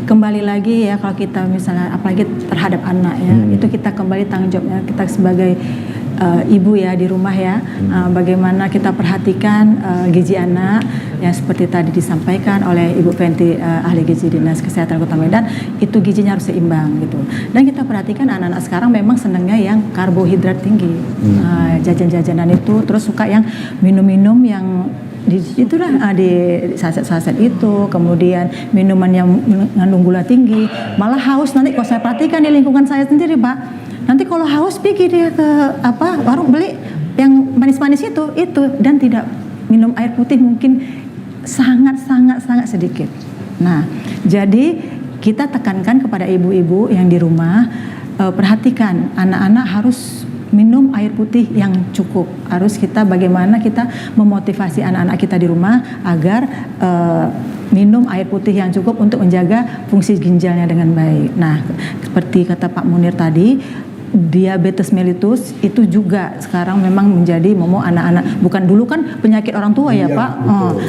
kembali lagi ya, kalau kita misalnya apalagi terhadap anak ya, itu kita kembali tanggung jawabnya kita sebagai ibu ya di rumah ya, bagaimana kita perhatikan gizi anak yang seperti tadi disampaikan oleh Ibu Fenty, ahli gizi Dinas Kesehatan Kota Medan, itu gizinya harus seimbang gitu. Dan kita perhatikan anak-anak sekarang memang senangnya yang karbohidrat tinggi, jajan-jajanan itu, terus suka yang minum-minum yang di saset-saset itu, kemudian minuman yang mengandung gula tinggi, malah haus. Nanti kalau saya perhatikan di lingkungan saya sendiri Pak, nanti kalau haus pergi dia ke warung beli yang manis-manis itu, dan tidak minum air putih mungkin sangat sedikit. Nah, jadi kita tekankan kepada ibu-ibu yang di rumah, perhatikan anak-anak harus minum air putih yang cukup. Harus kita bagaimana kita memotivasi anak-anak kita di rumah agar minum air putih yang cukup untuk menjaga fungsi ginjalnya dengan baik. Nah, seperti kata Pak Munir tadi, diabetes mellitus itu juga sekarang memang menjadi momok anak-anak. Bukan dulu kan penyakit orang tua ya Pak.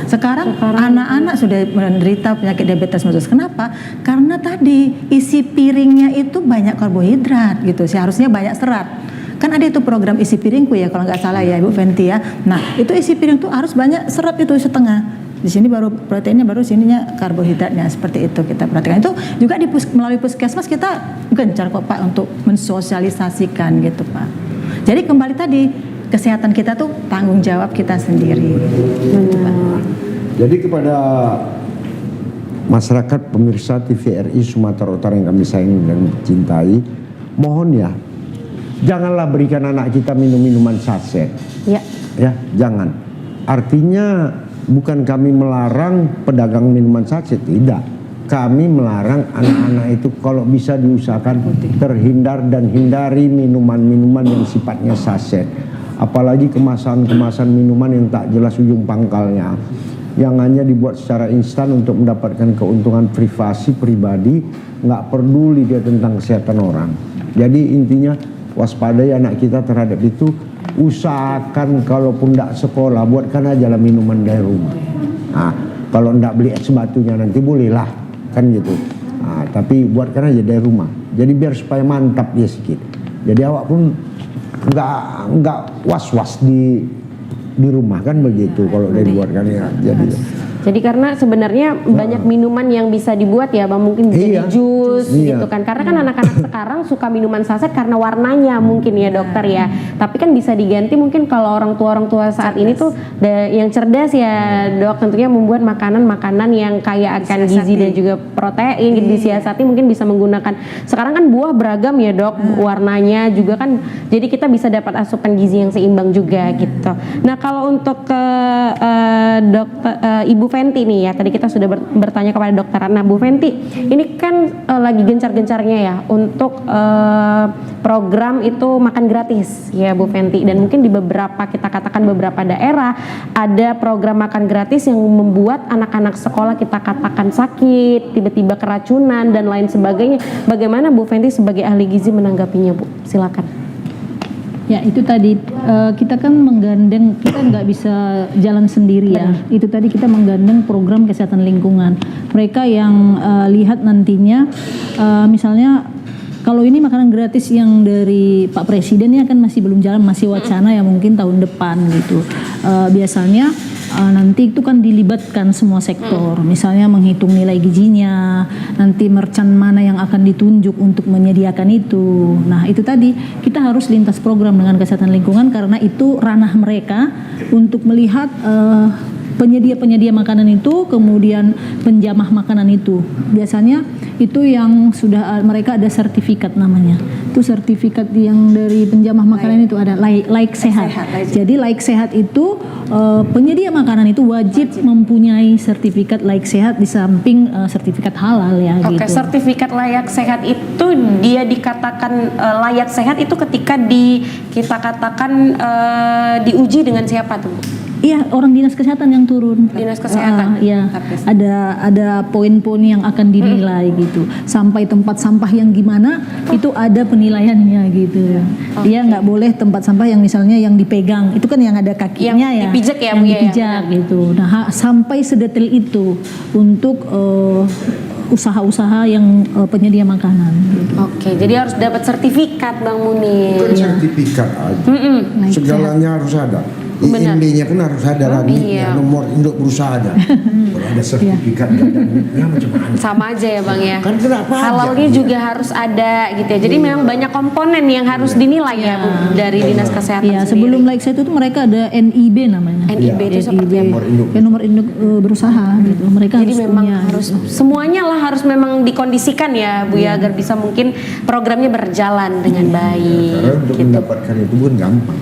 Sekarang anak-anak sudah menderita penyakit diabetes mellitus. Kenapa? Karena tadi isi piringnya itu banyak karbohidrat gitu. Seharusnya banyak serat. Kan ada itu program isi piringku ya kalau nggak salah ya Ibu Fenty ya. Nah, itu isi piring tuh harus banyak serat itu setengah. Di sini baru proteinnya, baru sininya karbohidratnya, seperti itu kita perhatikan. Itu juga melalui puskesmas kita gencar kok Pak untuk mensosialisasikan gitu Pak. Jadi kembali tadi, kesehatan kita tuh tanggung jawab kita sendiri. Jadi kepada masyarakat pemirsa TVRI Sumatera Utara yang kami sayangi dan cintai, mohon ya, janganlah berikan anak kita minum-minuman saset. Ya, jangan. Artinya bukan kami melarang pedagang minuman saset, tidak. Kami melarang anak-anak itu kalau bisa diusahakan terhindar dan hindari minuman-minuman yang sifatnya saset. Apalagi kemasan-kemasan minuman yang tak jelas ujung pangkalnya, yang hanya dibuat secara instan untuk mendapatkan keuntungan privasi pribadi, nggak peduli dia tentang kesehatan orang. Jadi intinya waspadai anak kita terhadap itu. Usahakan kalaupun tidak sekolah, buatkan aja lah minuman dari rumah. Nah, kalau tidak beli es batunya nanti bolehlah, kan gitu. Nah, tapi buatkan aja dari rumah. Jadi biar supaya mantap dia sedikit. Jadi awak pun nggak was-was di rumah kan begitu kalau dia buatkan ya. Jadi karena sebenarnya banyak minuman yang bisa dibuat ya Bang, mungkin jadi jus gitu kan. Karena kan anak-anak sekarang suka minuman saset karena warnanya mungkin ya dokter ya. Tapi kan bisa diganti mungkin kalau orang tua saat ini tuh yang cerdas ya dok, tentunya membuat makanan-makanan yang kaya akan gizi dan juga protein, disiasati mungkin bisa menggunakan. Sekarang kan buah beragam ya dok, warnanya juga kan. Jadi kita bisa dapat asupan gizi yang seimbang juga gitu. Nah kalau untuk ke dokter Ibu Fenty nih ya, tadi kita sudah bertanya kepada dokter Ratna. Bu Fenty, ini kan lagi gencar-gencarnya ya untuk program itu makan gratis ya Bu Fenty, dan mungkin di beberapa, kita katakan beberapa daerah ada program makan gratis yang membuat anak-anak sekolah kita katakan sakit, tiba-tiba keracunan dan lain sebagainya. Bagaimana Bu Fenty sebagai ahli gizi menanggapinya Bu? Silakan. Ya itu tadi kita kan menggandeng, kita nggak bisa jalan sendiri ya. Itu tadi kita menggandeng program kesehatan lingkungan. Mereka yang lihat nantinya misalnya kalau ini makanan gratis yang dari Pak Presiden ya kan masih belum jalan, masih wacana ya, mungkin tahun depan gitu. Biasanya nanti itu kan dilibatkan semua sektor, misalnya menghitung nilai gizinya, nanti merchant mana yang akan ditunjuk untuk menyediakan itu. Nah itu tadi kita harus lintas program dengan kesehatan lingkungan karena itu ranah mereka untuk melihat penyedia makanan itu, kemudian penjamah makanan itu. Biasanya itu yang sudah mereka ada sertifikat namanya. Itu sertifikat yang dari penjamah makanan itu ada laik sehat. Jadi laik sehat itu penyedia makanan itu wajib mempunyai sertifikat laik sehat di samping sertifikat halal ya gitu. Oke, sertifikat layak sehat itu dia dikatakan layak sehat itu ketika kita katakan diuji dengan siapa tuh? Iya, orang dinas kesehatan yang turun. Dinas kesehatan. Iya. Ada poin-poin yang akan dinilai gitu. Sampai tempat sampah yang gimana itu ada penilaiannya gitu. Dia nggak boleh tempat sampah yang misalnya yang dipegang. Itu kan yang ada kakinya yang ya. Dipijak ya, yang dipijak gitu. Nah, sampai sedetail itu untuk usaha-usaha yang penyedia makanan. Gitu. Oke, jadi harus dapat sertifikat Bang Munir. Bukan sertifikat aja. Segalanya harus ada. IND-nya kan harus ada lagi, nomor induk perusahaan ada. Kalau ada sertifikat ya macam mana? Sama aja ya Bang ya. Kan kenapa halalnya juga harus ada gitu ya. Jadi memang banyak komponen yang harus dinilai ya Bu, dari Dinas Kesehatan sendiri. Sebelum like saya itu mereka ada NIB namanya. NIB itu seperti apa? Nomor induk berusaha gitu. Mereka jadi harus memang punya, harus semuanya lah harus memang dikondisikan ya Bu ya, agar bisa mungkin programnya berjalan dengan baik. Karena untuk mendapatkan itu pun gampang.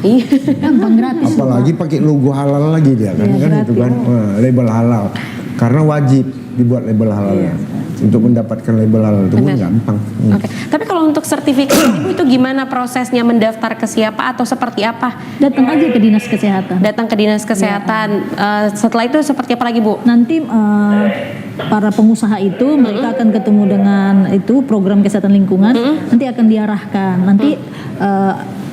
Gampang gratis. Apalagi pakai logo halal lagi dia kan, itu kan label halal. Karena wajib dibuat label halalnya. Untuk mendapatkan label halal itu pun gampang. Oke. Tapi kalau untuk sertifikat Ibu itu gimana prosesnya, mendaftar ke siapa atau seperti apa? Datang aja ke dinas kesehatan. Datang ke dinas kesehatan. Setelah itu seperti apa lagi Bu? Nanti para pengusaha itu mereka akan ketemu dengan itu program kesehatan lingkungan. Nanti akan diarahkan. Nanti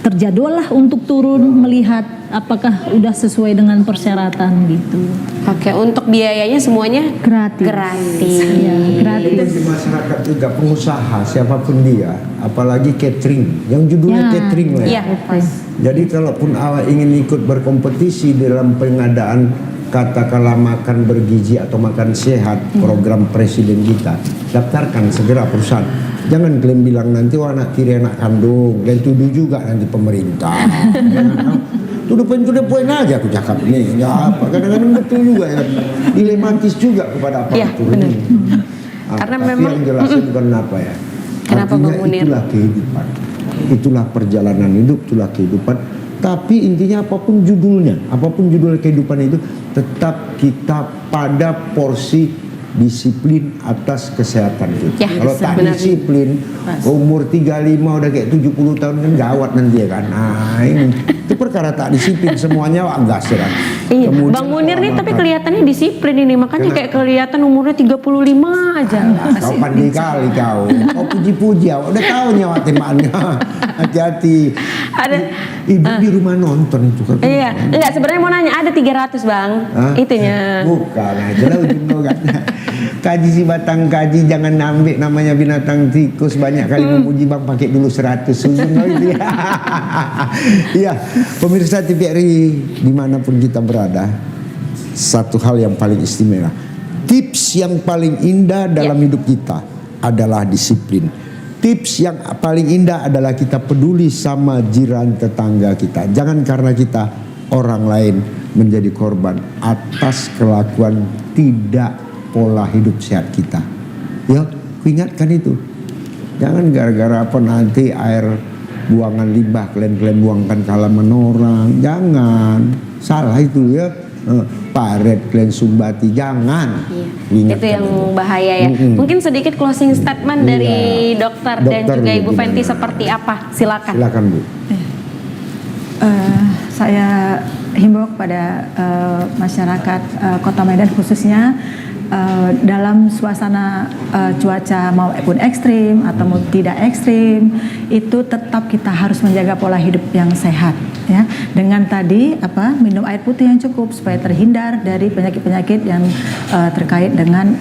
terjadwal lah untuk turun melihat apakah udah sesuai dengan persyaratan gitu. Oke, untuk biayanya semuanya gratis. Ya, gratis. Itu di masyarakat juga, pengusaha siapapun dia, apalagi catering, yang judulnya catering lah. Iya. Jadi kalaupun awak ingin ikut berkompetisi dalam pengadaan katakanlah makan bergizi atau makan sehat, program presiden kita, daftarkan segera perusahaan. Jangan klaim bilang nanti anak tiri anak kandung, dan tuduh juga nanti pemerintah. Tuduh poin aja aku cakap ini. Ya apa, kadang-kadang betul juga ya. Dilematis juga kepada apa itu. Karena tapi memang yang jelas itu bukan apa ya. Kenapa artinya Bang Munir? Itulah kehidupan. Itulah perjalanan hidup, itulah kehidupan. Tapi intinya apapun judulnya, apapun judul kehidupan itu, tetap kita pada porsi disiplin atas kesehatan kita. Kalau tak disiplin, umur 35 udah kayak 70 tahun kan gawat nanti ya kan. Nah ini itu perkara tak disiplin semuanya gas ya kan. Iya, Kemudian Bang Munir nih pola tapi makan. kelihatannya disiplin ini, makanya kayak kelihatan umurnya 35 aja. Kau pandai kali kau. Kau puji-puji, udah tahu nyawa temannya. Hati-hati. Ada Ibu di rumah nonton itu kan. iya, enggak sebenarnya mau nanya ada 300 Bang. Hah? Itunya. Bukan aja lah ujung logatnya. Kaji si batang kaji, jangan ambil namanya binatang tikus, banyak kali memuji Bang, pakai dulu 100 ujung itu ya. Iya, pemirsa TVRI dimanapun kita berada, satu hal yang paling istimewa, tips yang paling indah dalam hidup kita adalah disiplin. Tips yang paling indah adalah kita peduli sama jiran tetangga kita. Jangan karena kita orang lain menjadi korban atas kelakuan tidak pola hidup sehat kita. Ya, ingatkan itu. Jangan gara-gara apa nanti air buangan limbah kalian buangkan ke halaman orang. Jangan. Salah itu ya. Paret kalian sumbati, jangan. Iya. Itu yang bahaya ya. Mungkin sedikit closing statement dari dokter dan juga Ibu Fenty seperti apa? Silakan. Silakan Bu. Saya himbau kepada masyarakat Kota Medan khususnya dalam suasana cuaca maupun ekstrim atau mau tidak ekstrim, itu tetap kita harus menjaga pola hidup yang sehat ya, dengan tadi minum air putih yang cukup supaya terhindar dari penyakit-penyakit yang terkait dengan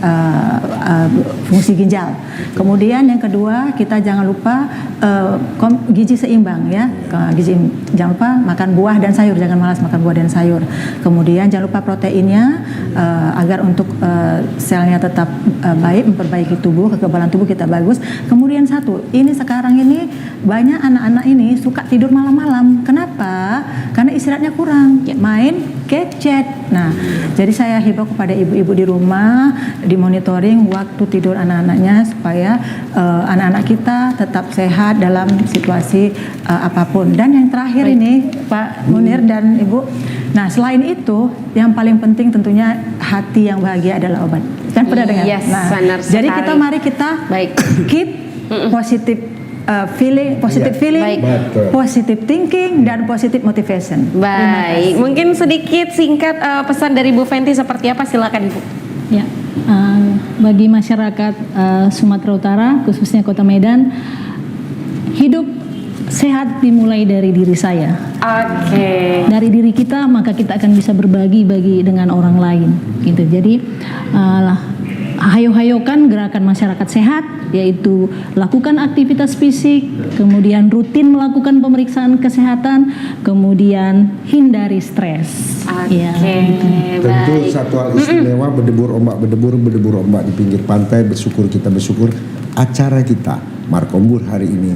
fungsi ginjal. Kemudian yang kedua, kita jangan lupa gizi seimbang ya, jangan lupa makan buah dan sayur, jangan malas makan buah dan sayur. Kemudian jangan lupa proteinnya agar untuk selnya tetap baik, memperbaiki tubuh, kekebalan tubuh kita bagus. Kemudian satu, ini sekarang ini banyak anak-anak ini suka tidur malam-malam. Kenapa? Karena istirahatnya kurang, main gadget. Nah, jadi saya himbau kepada ibu-ibu di rumah dimonitoring waktu tidur anak-anaknya supaya anak-anak kita tetap sehat dalam situasi apapun. Dan yang terakhir ini Pak Munir dan Ibu, nah selain itu yang paling penting tentunya hati yang bahagia adalah obat. Kan pernah dengar? Yes, Nah, benar jadi sekali. mari kita keep positive feeling, Baik. Betul. positive thinking dan positive motivation. Baik, mungkin sedikit singkat pesan dari Bu Fenty seperti apa? Silakan Bu. Ya, bagi masyarakat Sumatera Utara, khususnya Kota Medan, hidup sehat dimulai dari diri saya. Oke. Dari diri kita, maka kita akan bisa berbagi dengan orang lain. Gitu. Jadi, hayo-hayokan gerakan masyarakat sehat, yaitu lakukan aktivitas fisik, kemudian rutin melakukan pemeriksaan kesehatan, kemudian hindari stres. Oke, Ya, gitu. Tentu baik. satu hal istimewa, berdebur ombak di pinggir pantai, kita bersyukur acara kita Markombur hari ini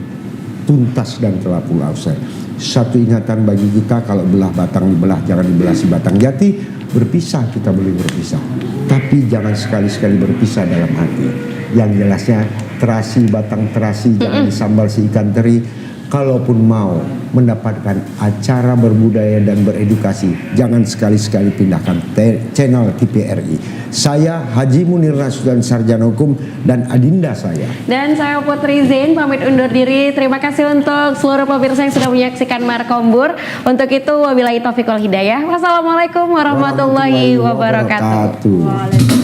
tuntas dan telah pula usai. Satu ingatan bagi kita, kalau belah batang dibelah, jangan dibelah si batang jati. Berpisah kita boleh berpisah, tapi jangan sekali-sekali berpisah dalam hati. Yang jelasnya terasi batang terasi, jangan disambal si ikan teri. Kalaupun mau mendapatkan acara berbudaya dan beredukasi, jangan sekali-sekali pindahkan channel TVRI. Saya Haji Munir Nasution, sarjana hukum, dan adinda saya. Dan saya Putri Zain pamit undur diri. Terima kasih untuk seluruh pemirsa yang sudah menyaksikan Markombur. Untuk itu wabillahi taufiq wal hidayah. Wassalamualaikum warahmatullahi wabarakatuh. Waalaikumsalam.